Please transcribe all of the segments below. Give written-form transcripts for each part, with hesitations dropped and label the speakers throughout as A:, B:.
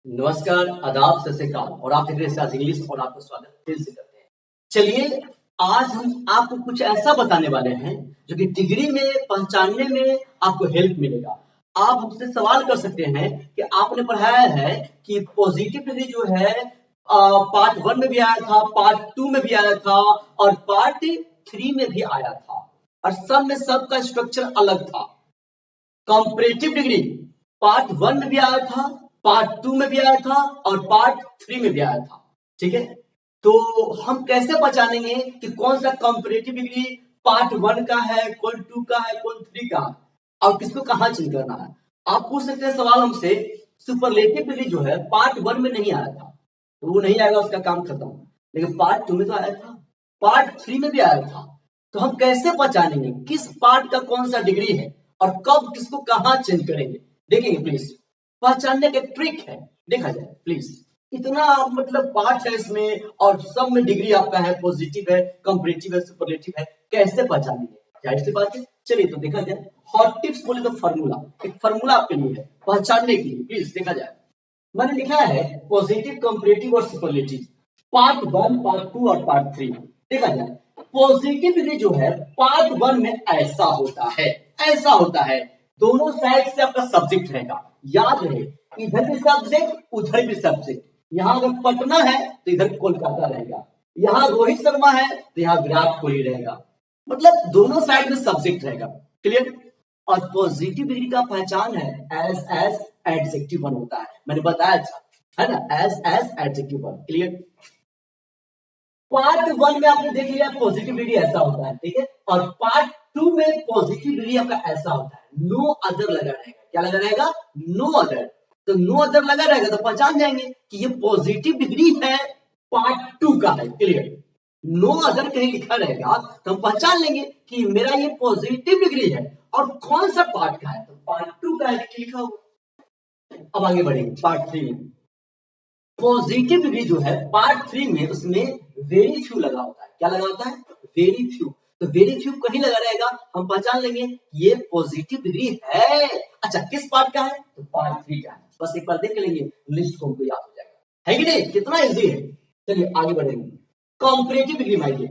A: नमस्कार, आदाब, सत श्री अकाल और आप देख रहे हैं साज इंग्लिश और आपका स्वागत फिर से करते हैं। चलिए, आज हम आपको कुछ ऐसा बताने वाले हैं जो कि डिग्री में पहचानने में आपको हेल्प मिलेगा। आप हमसे सवाल कर सकते हैं कि आपने पढ़ाया है कि पॉजिटिव डिग्री जो है पार्ट 1 में भी आया था, पार्ट 2 में भी आया था और पार्ट 3 में भी आया था और सब में सबका स्ट्रक्चर अलग था। कंपैरेटिव डिग्री पार्ट 1 में भी आया था, पार्ट 2 में भी आया था और पार्ट 3 में भी आया था। ठीक है, तो हम कैसे पहचानेंगे कि कौन सा कंपैरेटिव डिग्री पार्ट 1 का है, कौन 2 का है, कौन 3 का है और किसको कहां चेंज करना है। आप पूछ सकते हैं सवाल हमसे, सुपरलेटिव डिग्री जो है पार्ट 1 में नहीं आया था तो वो नहीं आएगा, उसका काम खत्म। लेकिन पार्ट 2 में तो आया था, पार्ट 3 में भी आया था। तो हम कैसे पहचानेंगे किस पार्ट का कौन सा डिग्री है और कब किसको कहां चेंज करेंगे, देखेंगे प्लीज। पहचानने का ट्रिक है, देखा जाए प्लीज। इतना मतलब पार्ट है इसमें और सब में डिग्री आपका है, पॉजिटिव है, कंपैरेटिव है, सुपरलेटिव है, कैसे पहचानेंगे? जाहिर सी बात है, चलिए तो देखा जाए। हॉट टिप्स बोले तो फार्मूला, एक फार्मूला आपके लिए है पहचानने के लिए, प्लीज देखा जाए। मैंने लिखा है पॉजिटिव, कंपैरेटिव और सुपरलेटिव, पार्ट 1, पार्ट 2 और पार्ट 3। देखा जाए, पॉजिटिव डिग्री जो है पार्ट 1 में ऐसा होता है, ऐसा होता है, दोनों साइड से आपका सब्जेक्ट रहेगा। याद रहे, इधर भी सब्जेक्ट उधर भी सब्जेक्ट। यहां अगर पटना है तो इधर कोलकाता रहेगा, यहां रोहित शर्मा है तो यहां विराट कोहली रहेगा। मतलब दोनों साइड में सब्जेक्ट रहेगा। क्लियर? और पॉजिटिव डिग्री का पहचान है एज एडजेक्टिव वन होता है, मैंने बताया था, है ना, as adjective one. Clear? Part 1 में आपने देख लिया पॉजिटिव डिग्री ऐसा होता है, ठीक है, और पार्ट 2 में पॉजिटिव डिग्री आपका ऐसा होता है, नो अदर लगा रहेगा। क्या लगा रहेगा? No other. तो नो अदर लगा रहेगा तो पहचान जाएंगे कि ये पॉजिटिव डिग्री है, पार्ट 2 का है। क्लियर? नो अदर कहीं लिखा रहेगा तो हम पहचान लेंगे कि मेरा ये पॉजिटिव डिग्री है और कौन सा पार्ट का है, तो पार्ट 2 का है लिखा होगा। अब आगे बढ़ेंगे पार्ट 3 में। पॉजिटिव डिग्री जो है पार्ट 3 में उसमें वेरी फ्यू लगा होता है। क्या लगा होता है? Very few. तो वेरी फ्यू कहीं लगा रहेगा, हम पहचान लेंगे ये पॉजिटिव डिग्री है। अच्छा, किस पार्ट का है? तो पार्ट 3 का है। बस एक बार देख लेंगे, लिस्ट को हमको याद हो जाएगा, है कि नहीं? कितना इजी है। चलिए आगे बढ़ेंगे। कंपैरेटिव डिग्री मानिए,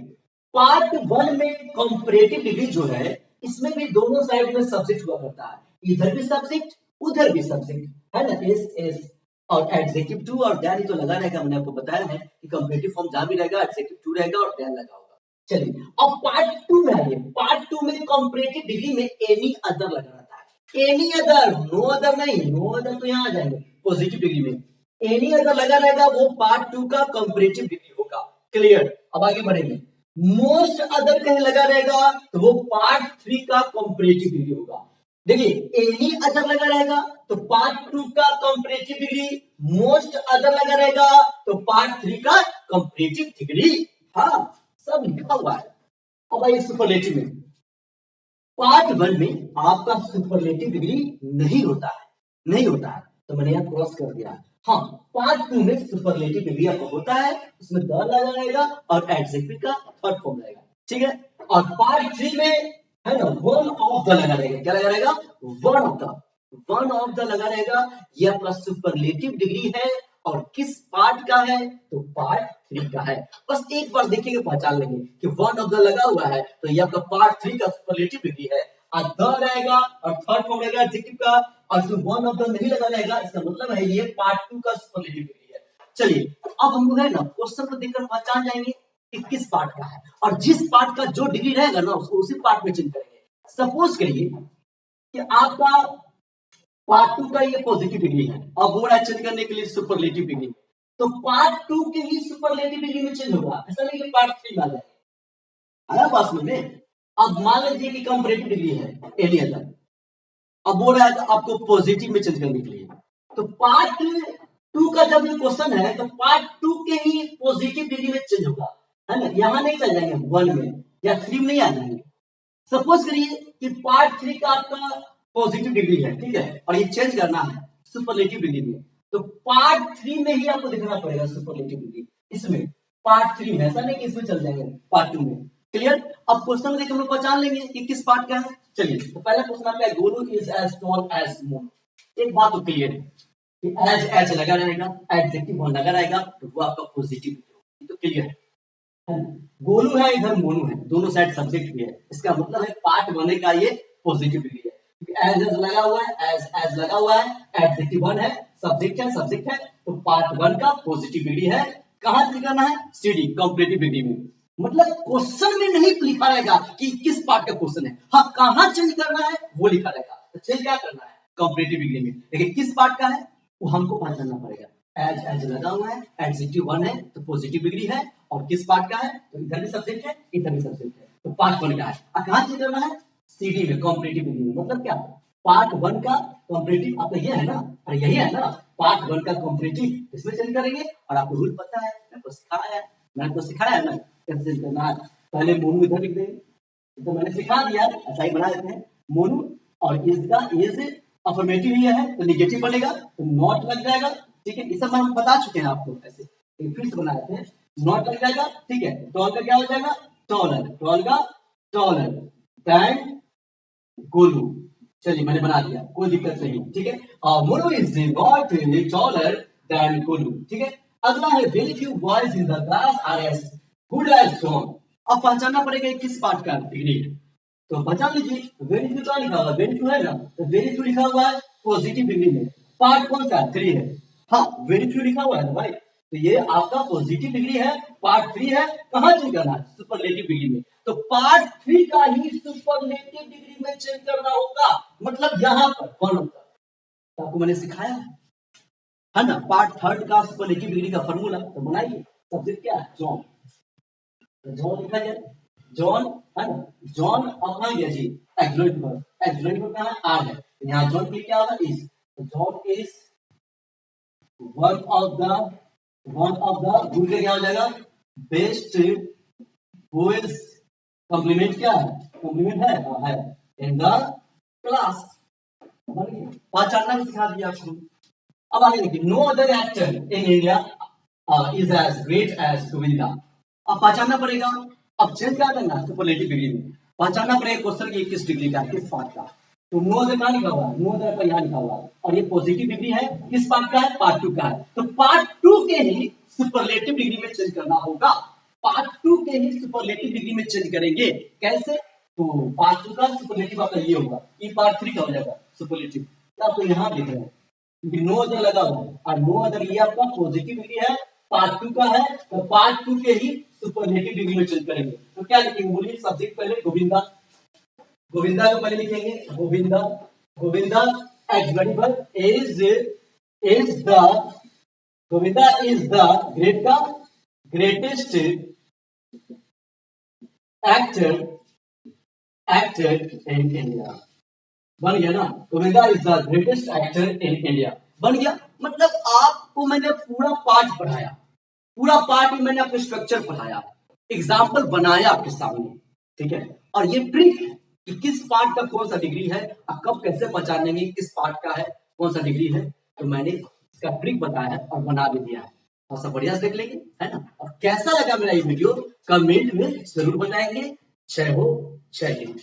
A: पार्ट 1 में कंपैरेटिव डिग्री जो है इसमें भी दोनों साइड में सब्जेक्ट हुआ करता है, इधर भी सब्जेक्ट उधर भी सब्जेक्ट, है ना, एस और एडजेक्टिव 2 और देन तो लगा रहेगा। मैंने आपको बताया है कि कंपैरेटिव फॉर्म जहां भी रहेगा एडजेक्टिव 2 रहेगा और देन लगा होगा। चलिए अब पार्ट 2 में आइए। पार्ट 2 में कंपैरेटिव डिग्री में एनी अदर लगा रहता है। एनी अदर, नो अदर नहीं, नो अदर तो यहां आ जाएंगे पॉजिटिव डिग्री में। एनी अदर लगा रहेगा, वो पार्ट 2 का कंपैरेटिव डिग्री होगा। क्लियर? अब आगे बढ़ेंगे। मोस्ट अदर कहीं लगा रहेगा तो वो पार्ट 3 का कंपैरेटिव डिग्री होगा। देखिए, एनी अदर लगा रहेगा तो पार्ट 2 का कंपैरेटिव डिग्री, मोस्ट अदर लगा रहेगा तो पार्ट 3 का कंपैरेटिव डिग्री। हाँ, सब लिखा हुआ है। अब आइए सुपरलेटिव में। पार्ट 1 में आपका सुपरलेटिव डिग्री नहीं होता है, नहीं होता है, तो मैंने यहां क्रॉस कर दिया। हाँ, पार्ट 2 में सुपरलेटिव डिग्री आपका होता है, उसमें द लगा रहेगा और एडजेक्टिव का थर्ड फॉर्म रहेगा। ठीक है? और पार्ट 3 में है ना, वन ऑफ द लगा रहेगा। क्या लगा रहेगा? One of the, one of the लगा रहेगा। ये आपका सुपरलेटिव डिग्री है और किस पार्ट का है? तो पार्ट 3 का है। बस एक बार देखेंगे पहचान लेंगे कि वन ऑफ द लगा हुआ है तो ये आपका पार्ट 3 का सुपरलेटिव डिग्री है। और द रहेगा और थर्ड फॉर्म रहेगा एडजेक्टिव का, और इसमें वन ऑफ द नहीं लगा रहेगा, इसका मतलब है ये पार्ट 2 का सुपरलेटिव डिग्री है। चलिए अब हम लोग है ना क्वेश्चन को देखकर पहचान जाएंगे कि किस पार्ट का है, और जिस पार्ट का जो डिग्री रहेगा ना उसको उसी पार्ट में चेंज करेंगे। सपोज करिए कि आपका पार्ट 2 का ये पॉजिटिव डिग्री है, अब वो चेंज करने के लिए सुपरलेटिव डिग्री, तो पार्ट 2 के ही सुपरलेटिव डिग्री में चेंज होगा, ऐसा नहीं कि पार्ट 3 में आ जाएगा। आया पास में? अब मान लीजिए कि कंपैरेटिव डिग्री है एनी अदर, अब बोल रहा है आपको पॉजिटिव में चेंज करने के लिए, तो पार्ट 2 का जब ये क्वेश्चन है तो पार्ट 2 के ही पॉजिटिव डिग्री में चेंज होगा, है ना, यहां नहीं चल जाएंगे 1 में या 3 में नहीं आ जाएंगे। सपोज करिए कि पार्ट 3 का आपका पॉजिटिव डिग्री है, ठीक है, और ये चेंज करना है सुपरलेटिव डिग्री में, तो पार्ट 3 में ही आपको दिखना पड़ेगा सुपरलेटिव डिग्री, इसमें पार्ट 3 में, ऐसा नहीं कि इसमें चल जाएंगे पार्ट 2 में। क्लियर? अब क्वेश्चन देख हम लोग पहचान लेंगे कि किस पार्ट का है। चलिए तो पहला क्वेश्चन आपका है, Golu is as tall as moon. एक बात तो क्लियर है, कि एज लगा रहेगा, एडजेक्टिव वन लगा रहेगा तो वो आपका पॉजिटिव होगा। तो क्लियर है ना? गोलू है इधर मोनू है, दोनों साइड सब्जेक्ट भी है, इसका मतलब है पार्ट वन का ये पॉजिटिव डिग्री है, क्योंकि एज लगा हुआ है, एज लगा हुआ है, एडजेक्टिव वन है, सब्जेक्ट है, तो पार्ट वन का पॉजिटिव डिग्री है। कहां से करना है? सीडी कंपैरेटिव डिग्री में। मतलब क्वेश्चन में नहीं लिखा रहेगा कि किस पार्ट का क्वेश्चन है, हाँ कहां चेंज करना है वो लिखा रहेगा, तो चेंज क्या करना है? कंपैरेटिव डिग्री में। लेकिन किस पार्ट का है वो हमको पहचानना पड़ेगा। एज लगा हुआ है, एडजेक्टिव वन है तो पॉजिटिव डिग्री है, और किस पार्ट का है? तो इधर भी सब्जेक्ट है, इधर भी सब्जेक्ट है, तो पार्ट वन का है। और कहां चेक करना है? सीडी में, कंपैरेटिव डिग्री में। मतलब क्या? पार्ट वन का कंपैरेटिव आपका ये है ना, और यही है ना पार्ट वन का कंपैरेटिव, इसमें चेंज करेंगे। और आपको रूल पता है, मैंने तो सिखाया है ना कैसे चेंज करना है। पहले मोनू इधर लिख देंगे, तो मैंने सिखा दिया, ऐसा ही बना देते हैं मोनू, और इसका इज अफर्मेटिव ये है तो निगेटिव बनेगा, तो नॉट लग जाएगा। ठीक है, ये सब हम बता चुके हैं आपको, ऐसे फिर से बना देते हैं। नॉट लग जाएगा, ठीक है। टॉल का क्या हो जाएगा? टॉलर, टॉल का टॉलर देन गोलू। चलिए मैंने बना दिया, कोई दिक्कत नहीं, ठीक है। Monu is not taller than Golu, ठीक है। अगला है very few boys in the class are as good as John. अब पहचानना पड़ेगा किस पार्ट का डिग्री, तो पहचान लीजिए। वेरी फ्यू क्या लिखा हुआ है? वेरी फ्यू है ना, तो वेरी फ्यू लिखा हुआ है पॉजिटिव डिग्री में। पार्ट कौन सा? थ्री है। हाँ वेरी फ्यू लिखा हुआ है ना भाई, तो ये आपका पॉजिटिव डिग्री है, पार्ट थ्री है। कहां चेंज करना है? सुपरलेटिव डिग्री में। तो पार्ट थ्री का ही सुपरलेटिव डिग्री में चेंज करना होगा, मतलब यहां पर वन होता है। आपको मैंने सिखाया है ना पार्ट थर्ड का सुपरलेटिव डिग्री का फॉर्मूला, तो बनाइए। सब्जेक्ट क्या है? जॉन, तो जॉन लिखा जाए, जॉन है ना। जॉन अब कहां गया जी? एक्सुलेट वर्ब, एक्सुलेट वर्ब कहां है? आर है, यहां जॉन की क्या होगा? इज, तो John is one of the good का क्या हो जाएगा? Best boys. कॉम्प्लीमेंट क्या है? कॉम्प्लीमेंट है, हाँ है, इन द क्लास। पहचानना भी सिखा दिया आपको। अब आगे देखिए, no other actor in India is as great as Govinda. अब पहचानना पड़ेगा। अब चेंज क्या करना है? सुपरलेटिव डिग्री में पहचानना पड़ेगा क्वेश्चन की किस डिग्री का, किस पार्ट का। तो नो अदर कहां लिखा हुआ है? नो अदर का यहाँ लिखा हुआ है, और ये पॉजिटिव डिग्री है, किस पार्ट का है? पार्ट टू का है। तो पार्ट टू के ही सुपरलेटिव डिग्री में चेंज करना होगा। पार्ट टू के ही सुपरलेटिव डिग्री में चेंज करेंगे, कैसे? तो पार्ट टू का सुपरलेटिव आपका ये होगा, ये पार्ट थ्री का हो जाएगा सुपरलेटिव। तो आपको यहाँ लिख रहे हैं क्योंकि नो अदर लगा हुआ है, और नो अदर ये आपका पॉजिटिव डिग्री है, पार्ट टू का है, तो पार्ट टू के ही सुपरलेटिव डिग्री में चेंज करेंगे। तो क्या लिखेंगे? बोलिए। सब्जेक्ट पहले गोविंदा, गोविंदा को पहले लिखेंगे Govinda, Govinda adjective is the, Govinda is the great का ग्रेटेस्ट एक्टर इन इंडिया। बन गया ना, Govinda is the greatest actor in India, बन गया। मतलब आपको मैंने पूरा पार्ट पढ़ाया, पूरा पार्ट में मैंने आपको स्ट्रक्चर पढ़ाया, एग्जाम्पल बनाया आपके सामने, ठीक है। और ये ट्रिक है कि किस पार्ट का कौन सा डिग्री है और कब कैसे पहचानेंगे किस पार्ट का है कौन सा डिग्री है, तो मैंने इसका ट्रिक बताया है और बना भी दिया है, और सब बढ़िया से देख लेंगे, है ना। और कैसा लगा मेरा ये वीडियो कमेंट में जरूर बताएंगे। जय हो, जय हिंद।